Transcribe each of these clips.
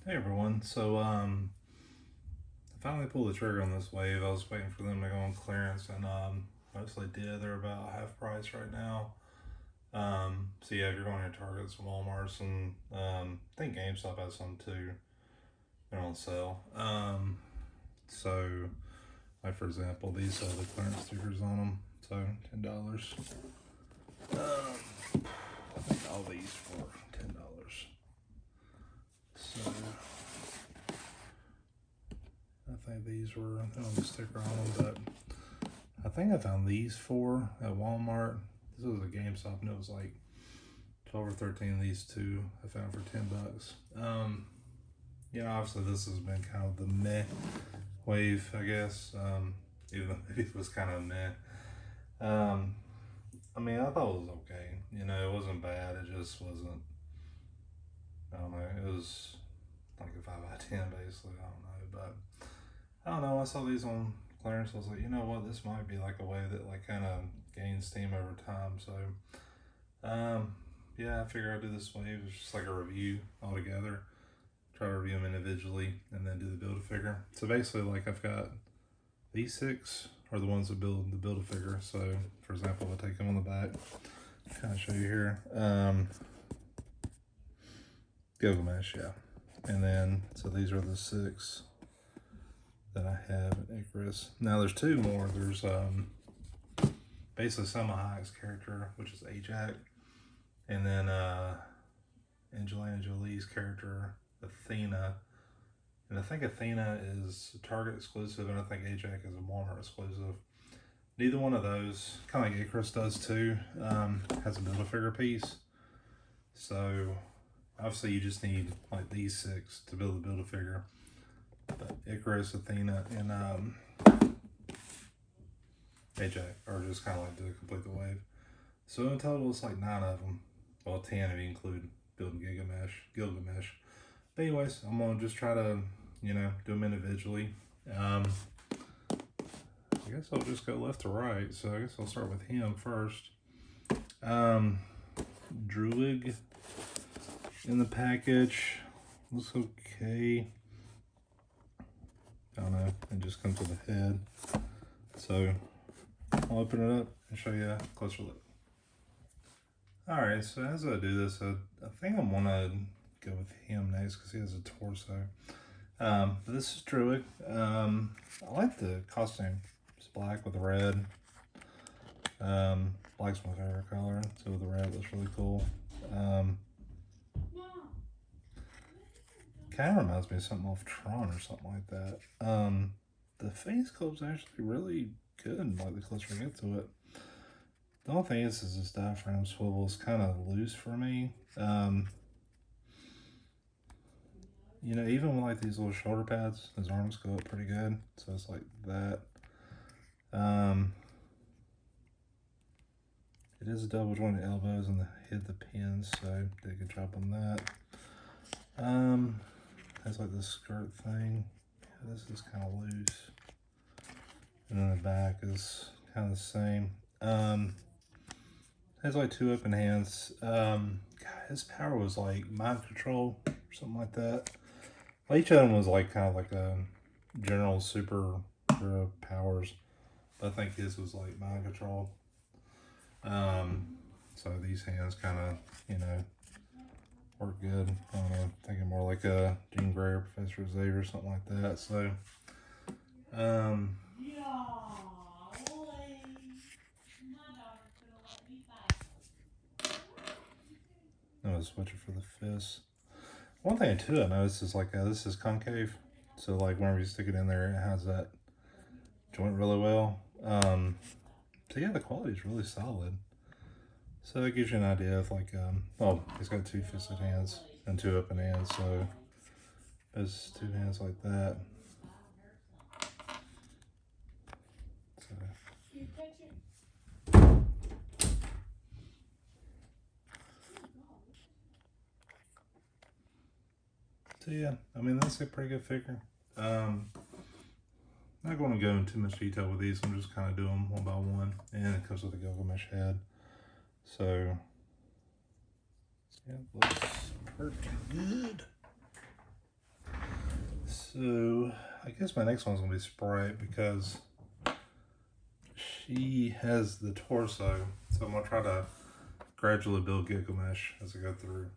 Hey everyone, so I finally pulled the trigger on this wave. I was waiting for them to go on clearance and mostly did. They're about half price right now. So yeah, if you're going to Targets and Walmarts and I think GameStop has some too, they're on sale. So like for example, these have the clearance stickers on them, so $10. I think all these for $10. So I think these were on the sticker on them, but I think I found these four at Walmart. This was a GameStop and it was like 12 or 13 of these two I found for $10. Obviously this has been kind of the meh wave, I guess. Even though maybe it was kind of meh. I thought it was okay. It wasn't bad. It just wasn't, I don't know, it was like a 5 out of 10 basically. I don't know, but I don't know. I saw these on clearance. I was like, you know what, this might be like a way that like kind of gains steam over time. So, yeah, I figured I'd do this wave. It's just like a review altogether. Try to review them individually and then do the Build-A-Figure. So basically, like I've got these six are the ones that build the Build-A-Figure. So, for example, I'll take them on the back. Kind of show you here. Gilgamesh, yeah. And then, so these are the six that I have in Icarus. Now there's two more. There's basically Selma Hayek's character, which is Ajax, and then Angelina Jolie's character, Athena. And I think Athena is a Target exclusive, and I think Ajax is a Walmart exclusive. Neither one of those, kind of like Icarus does too, has a Build-A-Figure piece. So obviously you just need like these six to build the Build-A-Figure. But Icarus, Athena, and Ajax are just kind of like to complete the wave. So in total, it's like 9 of them. Well, 10 if you include building Gilgamesh. But anyways, I'm gonna just try to, do them individually. I guess I'll just go left to right. So I guess I'll start with him first. Druid in the package. Looks okay. I don't know, it just comes to the head. So I'll open it up and show you a closer look. Alright, so as I do this, I think I'm gonna go with him next because he has a torso. But this is Druid. I like the costume. It's black with red. Black's my favorite color, so with the red looks really cool. Kind of reminds me of something off Tron or something like that. The face sculpt's actually really good, like the closer I get to it. The only thing is this diaphragm swivel is kind of loose for me. Even with like these little shoulder pads, his arms go up pretty good. So it's like that. It is a double jointed elbows and hit the pins, so did a good job on that. Has like this skirt thing. Yeah, this is kind of loose. And then the back is kind of the same. Has like 2 open hands. God, his power was like mind control or something like that. Well, each of them was like kind of like a general super powers. But I think his was like mind control. So these hands kind of, work good. I don't know, thinking more like a Jean Grey or Professor Xavier or something like that. So, I'm gonna switch it for the fist. One thing too I noticed is like this is concave, so like whenever you stick it in there, it has that joint really well. So yeah, the quality is really solid. So that gives you an idea of like, he's got 2 fisted hands and 2 open hands, so those 2 hands like that. So yeah, that's a pretty good figure. Not going to go into too much detail with these. I'm just kind of doing them one by one, and it comes with a Gilgamesh head. So yeah, looks pretty good. So I guess my next one's gonna be Sprite because she has the torso. So I'm gonna try to gradually build Gilgamesh as I go through.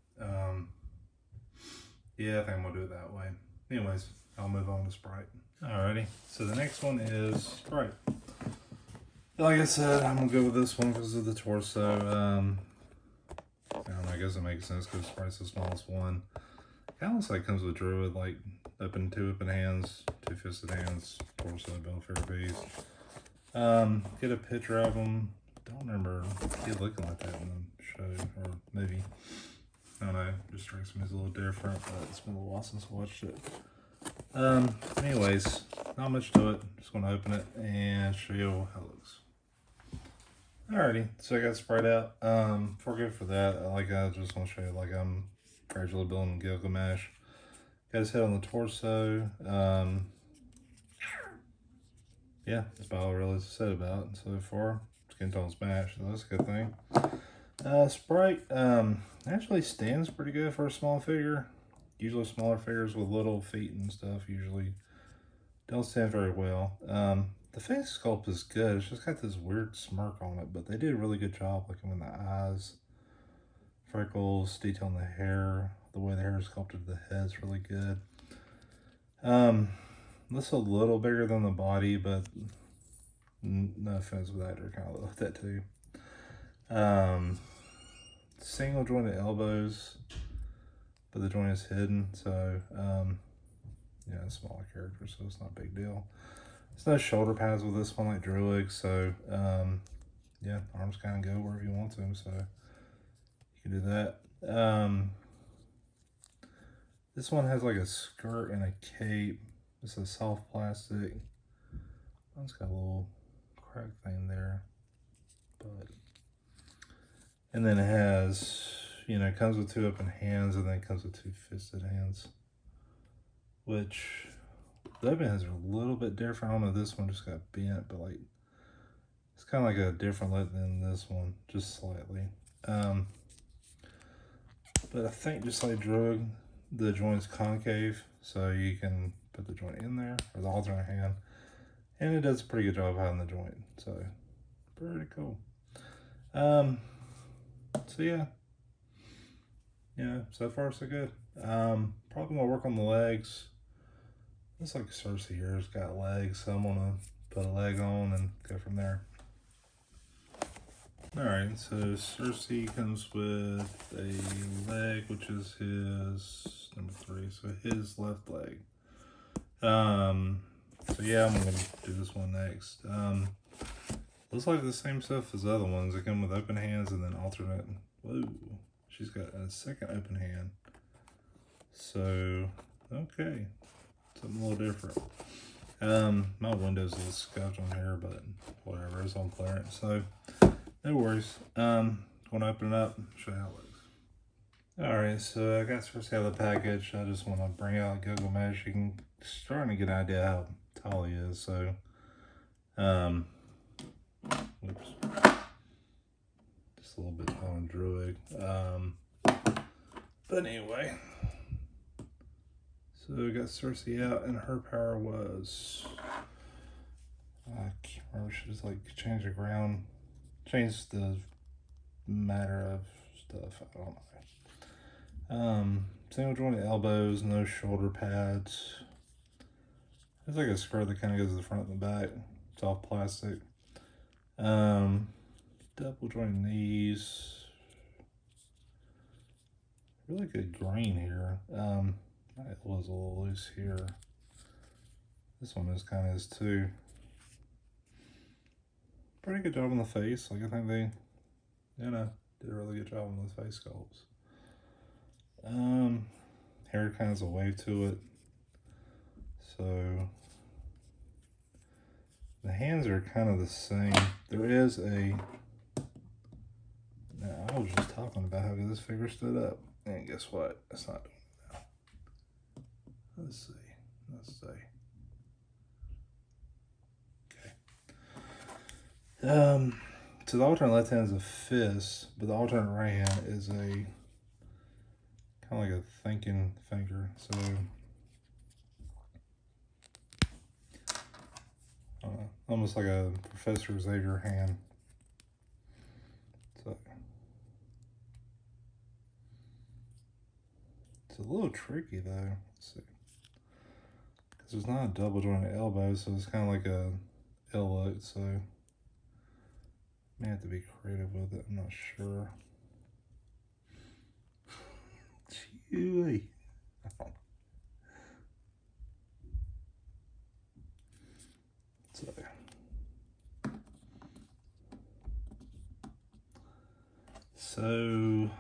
Yeah, I think I'm gonna do it that way. Anyways, I'll move on to Sprite. Alrighty, so the next one is Sprite. Like I said, I'm gonna go with this one because of the torso. I don't know, I guess it makes sense because Sprite's the smallest one. Kind of looks like it comes with Druid, like two open hands, two fisted hands, torso, Belfair beast. Get a picture of them. Don't remember it looking like that in the show or movie. I don't know, just strikes me as a little different, but it's been a while since I watched it. Anyways, not much to it. Just gonna open it and show you how it looks. Alrighty, so I got Sprite out. Before I go for that, I just want to show you I'm gradually building Gilgamesh. Got his head on the torso. Yeah, that's about all there really is to say about it so far. Skin tone's matched, so that's a good thing. Sprite actually stands pretty good for a small figure. Usually smaller figures with little feet and stuff usually don't stand very well. The face sculpt is good. It's just got this weird smirk on it, but they did a really good job looking in the eyes, freckles, detail in the hair, the way the hair is sculpted to the head's really good. Looks a little bigger than the body, but no offense with that, they're kind of look like that too. Single jointed elbows, but the joint is hidden, so yeah, it's a smaller character, so it's not a big deal. There's no shoulder pads with this one like Druid, so yeah, arms kind of go wherever you want them, so you can do that. This one has like a skirt and a cape. It's a soft plastic. One's got a little crack thing there, but and then it has, it comes with two open hands and then it comes with two fisted hands, which the open hands are a little bit different. I don't know, this one just got bent, but it's kind of like a different look than this one, just slightly. But I think just like Druid, the joint's concave, so you can put the joint in there, or the alternate hand, and it does a pretty good job hiding the joint, so pretty cool. So yeah, so far so good. Probably gonna work on the legs. Looks like Cersei here has got legs, so I'm gonna put a leg on and go from there. Alright, so Cersei comes with a leg, which is his number 3, so his left leg. So yeah, I'm gonna do this one next. Looks like the same stuff as the other ones. They come with open hands and then alternate. Whoa, she's got a second open hand. So, okay, something a little different. My window's a little scuffed on here, but whatever, it's on clearance, so no worries. Gonna open it up, show you how it looks. Alright, so I got Cersei out of the package. I just want to bring out Gilgamesh. You can starting to get an idea how tall he is, so oops. Just a little bit taller than Druid. But anyway. So we got Cersei out, and her power was, I can't remember, she just change the ground, change the matter of stuff, I don't know. Single jointed elbows, no shoulder pads. It's like a skirt that kind of goes to the front and the back. It's all plastic. Double jointed knees. Really good grain here. It was a little loose here. This one is kind of is too. Pretty good job on the face. I think they, did a really good job on the face sculpts. Hair kind of has a wave to it. So the hands are kind of the same. There is a. Now I was just talking about how good this figure stood up, and guess what? It's not doing it now. Let's see. Okay. So the alternate left hand is a fist, but the alternate right hand is a kind of like a thinking finger. So almost like a Professor Xavier hand. So it's a little tricky though. Let's see. Because there's not a double jointed elbow, so it's kind of like a L look, so may have to be creative with it. I'm not sure. Chewy. So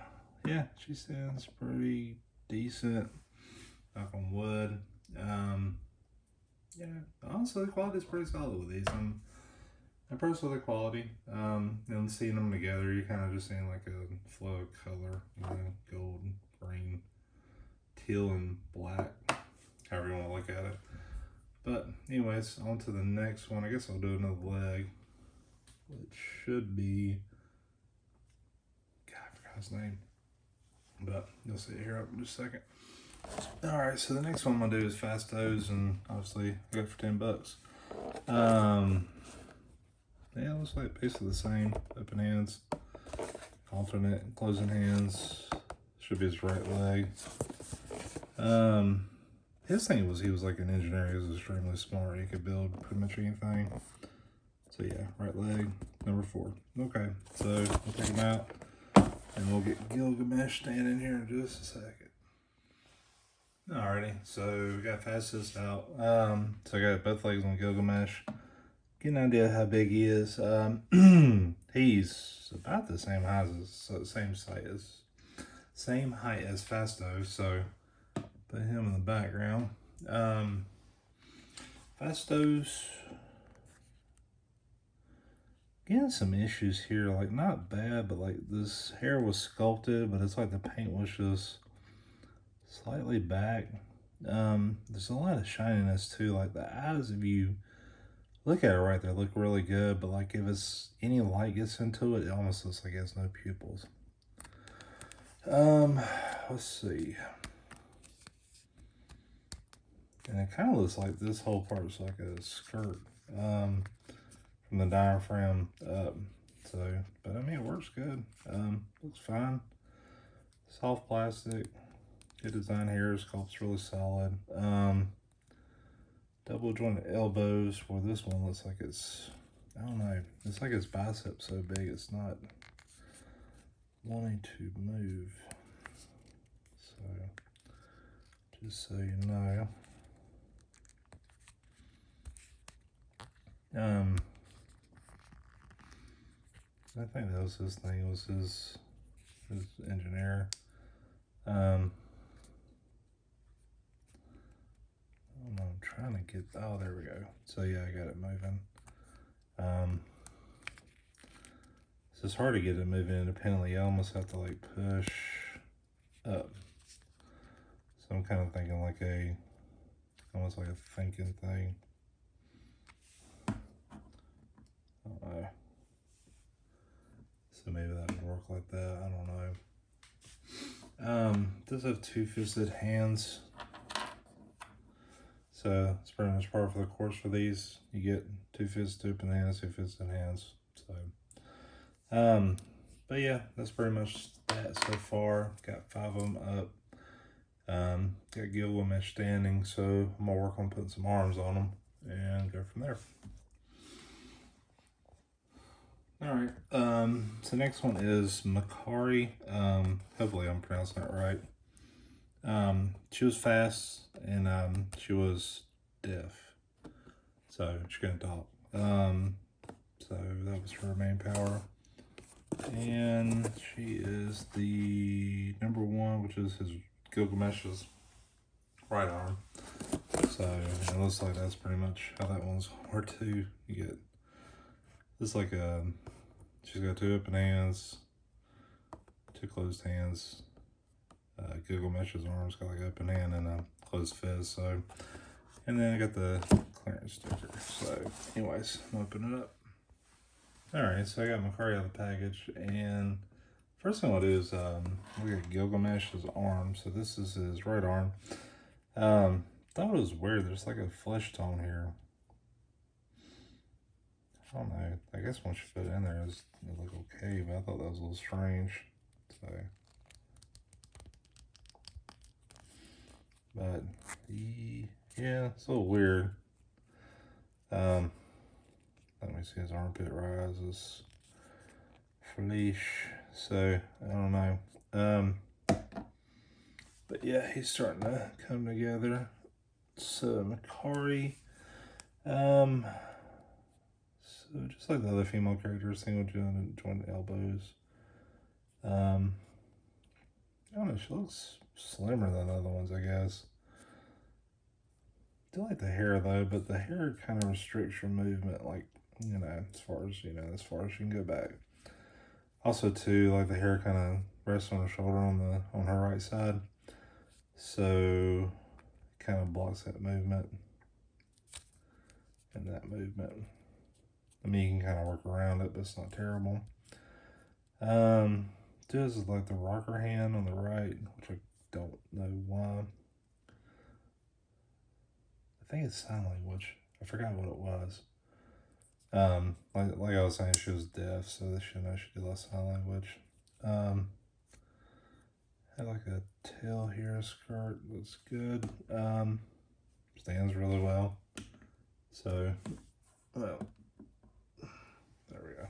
yeah, she sounds pretty decent. Knock on wood. Yeah, honestly, the quality is pretty solid with these. I'm impressed with the quality. And seeing them together, you're kind of just seeing like a flow of color, you know, gold, green, teal, and black, however you want to look at it. But anyways, on to the next one. I guess I'll do another leg, which should be, God, I forgot his name, but you'll see it here in just a second. All right, so the next one I'm gonna do is fast toes, and obviously I got it for $10. Yeah, it looks like basically the same. Open hands, alternate closing hands. Should be his right leg. His thing was he was like an engineer. He was extremely smart. He could build pretty much anything. So yeah, right leg, number 4. Okay, so we'll take him out, and we'll get Gilgamesh standing here in just a second. Alrighty, so we got fastest out. So I got both legs on Gilgamesh. Get an idea how big he is. He's about the same height same height as Fasto. So put him in the background. Fasto's getting some issues here. Like not bad, but like this hair was sculpted, but it's like the paint was just slightly back. There's a lot of shininess too. Like the eyes, if you look at it right there, look really good, but like if it's any light gets into it, it almost looks like it has no pupils. Let's see. And it kind of looks like this whole part is like a skirt, from the diaphragm up. So, but I mean, it works good. Looks fine. Soft plastic. Good design here. Sculpt's really solid. Double jointed elbows, where this one looks like it's, I don't know, it's like its bicep so big it's not wanting to move. So, just so you know. I think that was his thing, was his engineer. I'm trying to get, oh, there we go. So yeah, I got it moving. It's just hard to get it moving independently. You almost have to like push up. So I'm kind of thinking like almost like a thinking thing. I don't know. So maybe that would work like that. I don't know. Does have 2-fisted hands. So it's pretty much par for the course for these. You get 2-fisted open hands, 2-fisted hands. So, but yeah, that's pretty much that so far. Got 5 of them up. Got Gilgamesh standing, so I'm gonna work on putting some arms on them and go from there. All right. So next one is Makari. Hopefully I'm pronouncing that right. She was fast and she was deaf, so she couldn't talk. So that was her main power, and she is the number 1, which is his Gilgamesh's right arm. So it looks like that's pretty much how that one's hard too. You get this like she's got 2 open hands, 2 closed hands. Gilgamesh's arms got like open hand and a closed fist. So, and then I got the clearance sticker. So, anyways, I'm gonna open it up. All right, so I got Makari out of the package, and first thing I'll do is we got Gilgamesh's arm. So this is his right arm. Thought it was weird. There's like a flesh tone here. I don't know. I guess once you put it in there, it looked okay, but I thought that was a little strange. So, but yeah, it's a little weird. Let me see, his armpit rises. Fleesh. So I don't know. But yeah, he's starting to come together. So Makari. So just like the other female characters, single joint elbows. I don't know, she looks slimmer than the other ones, I guess. I do like the hair though, but the hair kind of restricts your movement, like, you know, as far as you can go back. Also too, like the hair kind of rests on her shoulder on her right side. So it kind of blocks that movement and that movement. I mean, you can kind of work around it, but it's not terrible. This is like the rocker hand on the right, which I don't know why. I think it's sign language. I forgot what it was. Like I was saying, she was deaf, so they should know she did less sign language. Had like a tail here, skirt, looks good. Stands really well. So, well, there we go.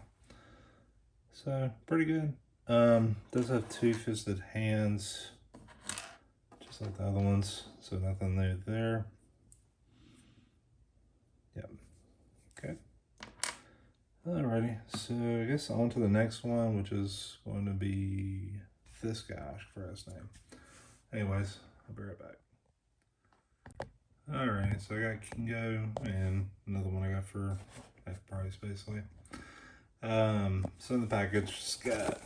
So, pretty good. Does have two-fisted hands, just like the other ones, so nothing new there. Yep. Okay. Alrighty, so I guess on to the next one, which is going to be this guy. I forgot his name. Anyways, I'll be right back. Alright, so I got Kingo and another one I got for half price, basically. So in the package, it's got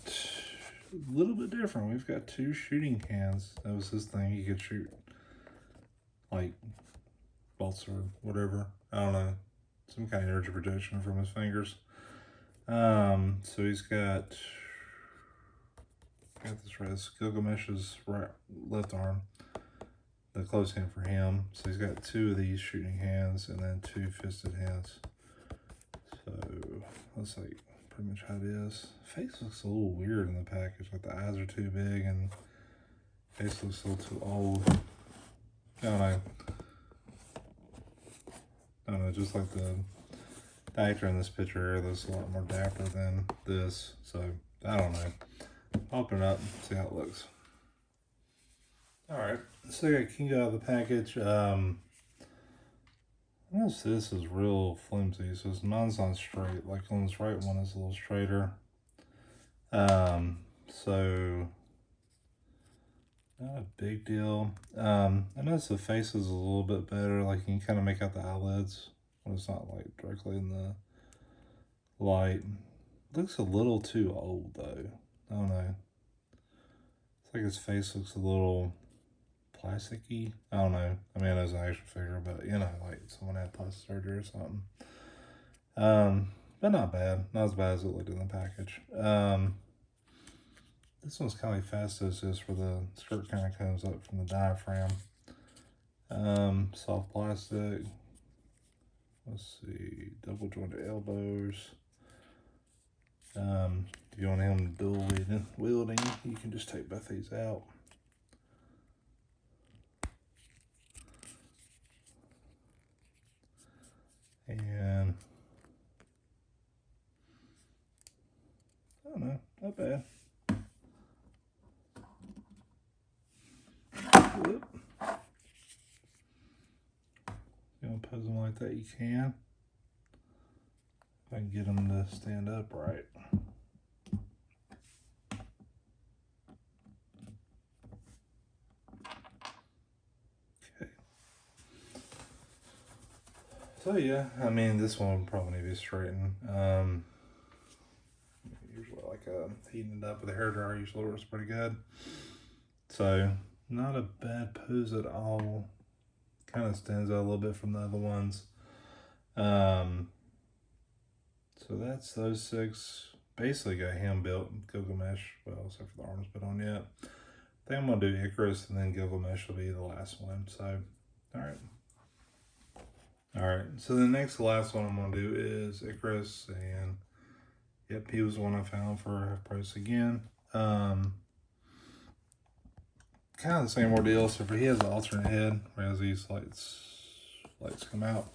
a little bit different. We've got two shooting hands. That was his thing. He could shoot like bolts or whatever. I don't know. Some kind of energy projection from his fingers. So he's got this right. Gilgamesh's left arm, the close hand for him. So he's got two of these shooting hands and then two fisted hands. So that's like pretty much how it is. Face looks a little weird in the package. Like the eyes are too big and face looks a little too old. I don't know, just like the actor in this picture here, looks a lot more dapper than this. So I don't know. I'll open it up and see how it looks. Alright, so I got Kingo out of the package. Notice this is real flimsy, so mine's not straight. Like on this right one is a little straighter. So not a big deal. I notice the face is a little bit better. Like you can kind of make out the eyelids when it's not like directly in the light. Looks a little too old though. I don't know. It's like his face looks a little plasticky. I don't know. I mean, it is an action figure, but you know, like someone had plastic surgery or something. But not bad. Not as bad as it looked in the package. This one's kind of like Fastos is, where the skirt kind of comes up from the diaphragm. Soft plastic. Let's see, double jointed elbows. If you want him dual wielding, you can just take both these out. And I don't know, not bad. Whoop. If you want to pose them like that, you can. If I can get them to stand up right. Okay. So yeah, I mean, this one would probably need to be straightened. Usually like heating it up with a hairdryer usually works pretty good. So not a bad pose at all. Kind of stands out a little bit from the other ones. So that's those six. Basically got him built. Gilgamesh, well, except for the arms put on yet. I think I'm gonna do Icarus and then Gilgamesh will be the last one. So, all right. All right, so the last one I'm gonna do is Icarus, and yep, he was the one I found for half price again. Kind of the same ordeal, so for he has the alternate head, whereas these lights come out.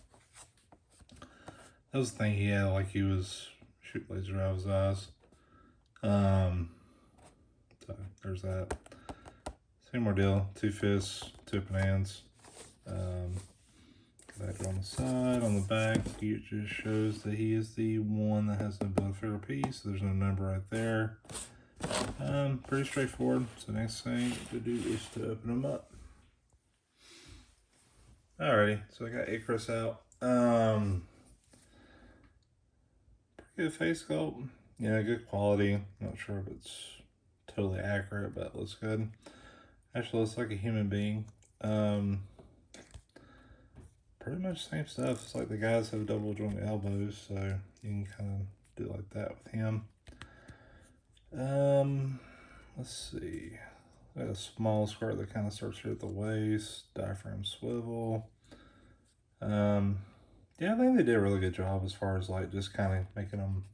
That was the thing he had, like he was shoot laser out of his eyes. So there's that. Same ordeal, 2 fists, 2 open hands. That on the side, on the back, it just shows that he is the one that has the build-a-figure piece. So there's no number right there. Pretty straightforward. So next thing to do is to open them up. Alrighty, so I got Icarus out. Pretty good face sculpt. Yeah, good quality. Not sure if it's totally accurate, but it looks good. Actually looks like a human being. Pretty much same stuff. It's like the guys have double joint elbows, so you can kind of do like that with him. Let's see. Got a small skirt that kind of starts here at the waist, diaphragm swivel. Yeah, I think they did a really good job as far as like just kind of making them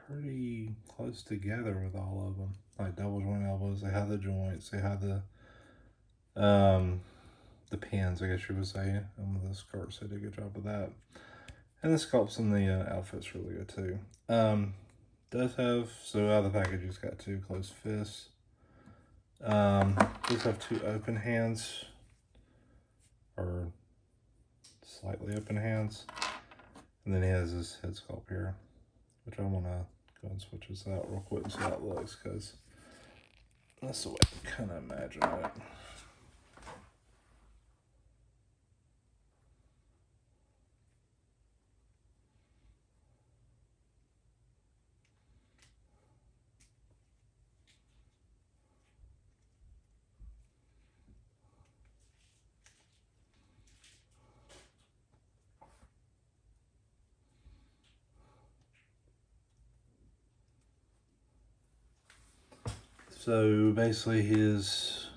pretty close together with all of them. Like double joint elbows, they have the joints, they have the pins, I guess you would say, and the skirts, they did a good job with that. And the sculpts and the outfit's really good too. Does have, so out of the package, it's got 2 closed fists. Does have 2 open hands, or slightly open hands. And then he has this head sculpt here, which I want to go and switch this out real quick and see how it looks, because that's the way I kind of imagine it. So basically his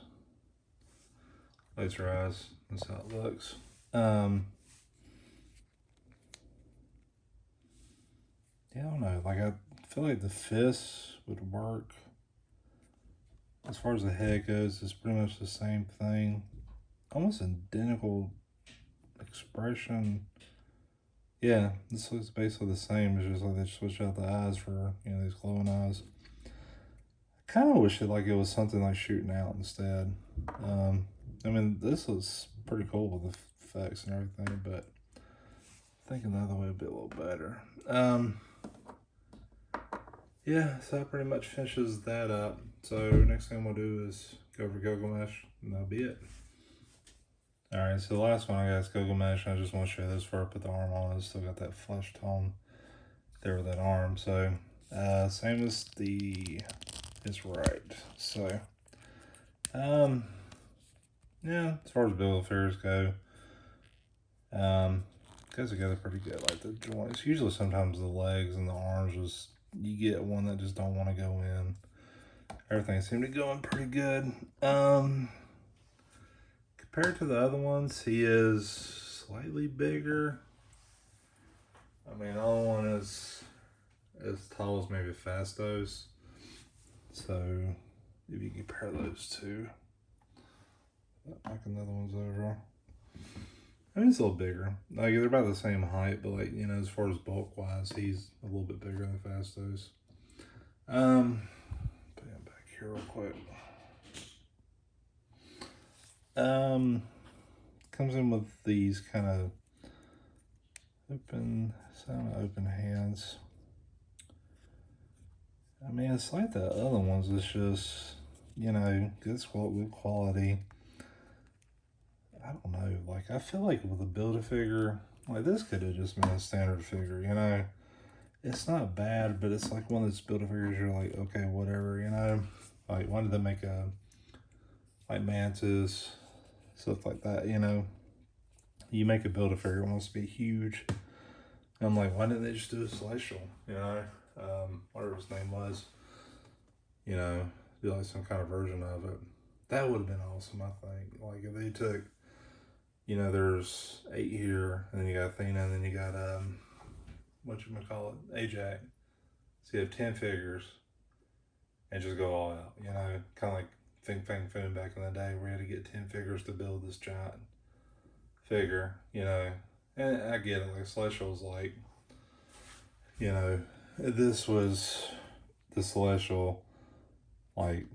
laser eyes, that's how it looks. Yeah, I don't know, like I feel like the fists would work. As far as the head goes, it's pretty much the same thing. Almost identical expression. Yeah, this looks basically the same. It's just like they switched out the eyes for, you know, these glowing eyes. I kind of wish it was something like shooting out instead. I mean, this looks pretty cool with the effects and everything, but thinking the other way would be a little better. Yeah, so that pretty much finishes that up. So next thing we'll do is go over Gilgamesh, and that'll be it. Alright, so the last one I got is Gilgamesh. I just want to show this before I put the arm on. It's still got that flesh tone there with that arm. So, same as is right. So, yeah, as far as build-a-figures go, goes together pretty good. Like the joints, usually sometimes the legs and the arms, just you get one that just don't want to go in. Everything seemed to go in pretty good. Compared to the other ones, he is slightly bigger. I mean, the other one is as tall as maybe Fastos. So if you compare those two, knock another one's over. I mean, it's a little bigger. Like they're about the same height, but like, you know, as far as bulk wise, he's a little bit bigger than Fastos. Put him back here real quick. Comes in with these kind of open hands. I mean, it's like the other ones. It's just, you know, good quality. I don't know. Like, I feel like with a Build-A-Figure, like this could have just been a standard figure, you know? It's not bad, but it's like one of those Build-A-Figures you're like, okay, whatever, you know? Like, why did they make like Mantis, stuff like that, you know? You make a Build-A-Figure, it wants to be huge. And I'm like, why didn't they just do a Celestial, you know? Whatever his name was, you know, do like some kind of version of it. That would have been awesome, I think. Like, if they took you know, there's 8 here, and then you got Athena, and then you got, Ajax. So you have 10 figures, and just go all out, you know, kind of like Fing Fang Foom back in the day, where you had to get 10 figures to build this giant figure, you know. And I get it, like Celestial's like, you know, this was the Celestial, like,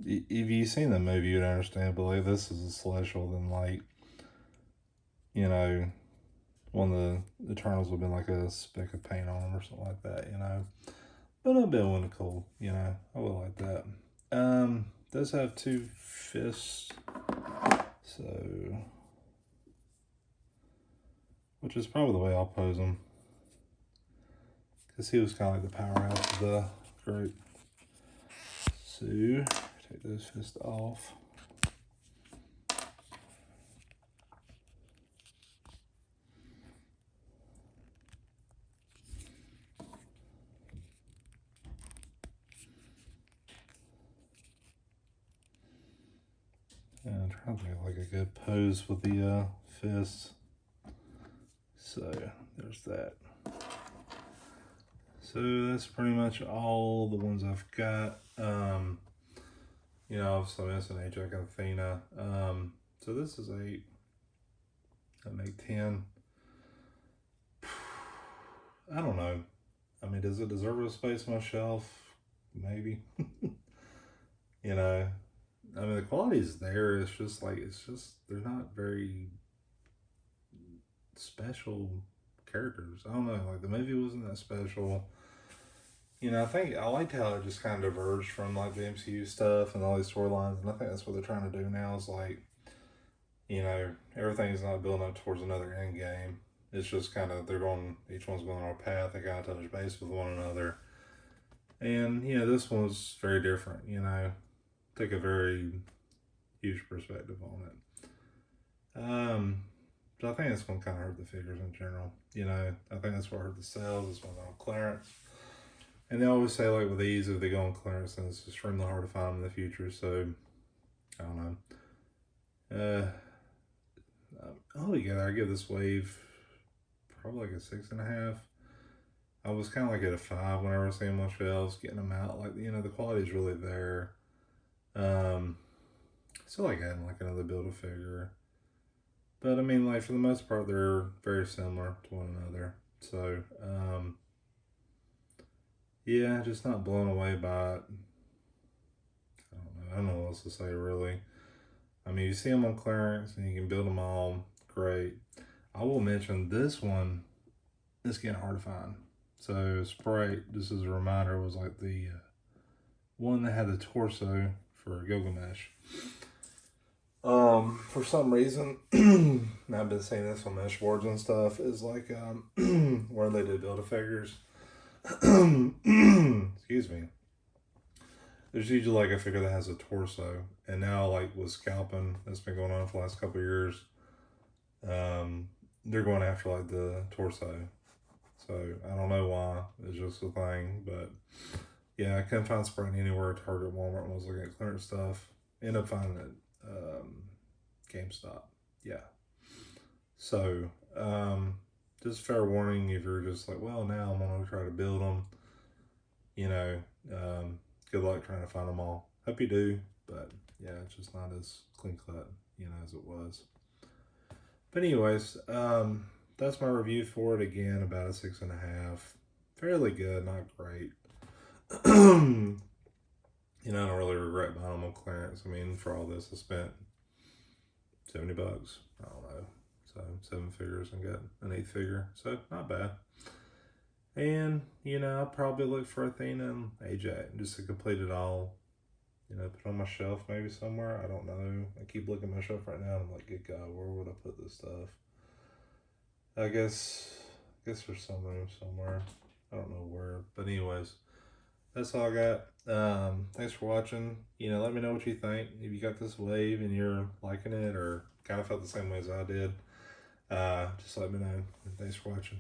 if you've seen the movie, you'd understand, but like, this is a Celestial, then like, you know, one of the Eternals would have been like a speck of paint on them or something like that, you know. But a bit one cool, you know. I would like that. Does have 2 fists, so, which is probably the way I'll pose him, because he was kind of like the powerhouse of the group. So take those fists off. And I'm trying to think of like a good pose with the fists. So there's that. So that's pretty much all the ones I've got. You know, obviously I'm missing Ajax and Athena. So this is 8. I make 10. I don't know. I mean, does it deserve a space on my shelf? Maybe. You know, I mean, the quality is there. It's just they're not very special characters. I don't know. Like, the movie wasn't that special. You know, I think I liked how it just kind of diverged from like the MCU stuff and all these storylines, and I think that's what they're trying to do now. Is like, you know, everything's not building up towards another end game. It's just kind of each one's going on a path. They got to touch base with one another, and you know, this one was very different. You know, took a very huge perspective on it. So I think that's going to kind of hurt the figures in general. You know, I think that's what hurt the sales. This one's on clearance. And they always say, like, with these, if they go on clearance, then it's extremely hard to find them in the future. So, I don't know. Altogether, I give this wave probably like a 6.5. I was kind of like at a 5 whenever I see them on shelves, getting them out. Like, you know, the quality's really there. Still like adding like another Build-A-Figure. But, I mean, like, for the most part, they're very similar to one another. So, yeah, just not blown away by it. I don't know what else to say, really. I mean, you see them on clearance and you can build them all, great. I will mention this one is getting hard to find. So Sprite, just as a reminder, was like the one that had the torso for Gilgamesh. For some reason, I've been seeing this on mesh boards and stuff, is like where they do Build-A-Figures. Excuse me. There's usually like a figure that has a torso, and now like with scalping that's been going on for the last couple of years, they're going after like the torso. So I don't know why. It's just a thing, but yeah, I couldn't find Sprite anywhere. Target, Walmart, when I was looking at clearance stuff. Ended up finding it GameStop. Yeah. So just fair warning if you're just like, well, now I'm gonna try to build them. You know, good luck trying to find them all. Hope you do, but yeah, it's just not as clean cut, you know, as it was. But anyways, that's my review for it. Again, about a 6.5. Fairly good, not great. You know, I don't really regret buying them on clearance. I mean, for all this, I spent $70. I don't know. So 7 figures and got an 8th figure. So not bad. And, you know, I'll probably look for Athena and Ajax just to complete it all. You know, put on my shelf maybe somewhere. I don't know. I keep looking at my shelf right now and I'm like, good God, where would I put this stuff? I guess there's some room somewhere. I don't know where. But anyways, that's all I got. Thanks for watching. You know, let me know what you think. If you got this wave and you're liking it or kind of felt the same way as I did, just let me know. Thanks for watching.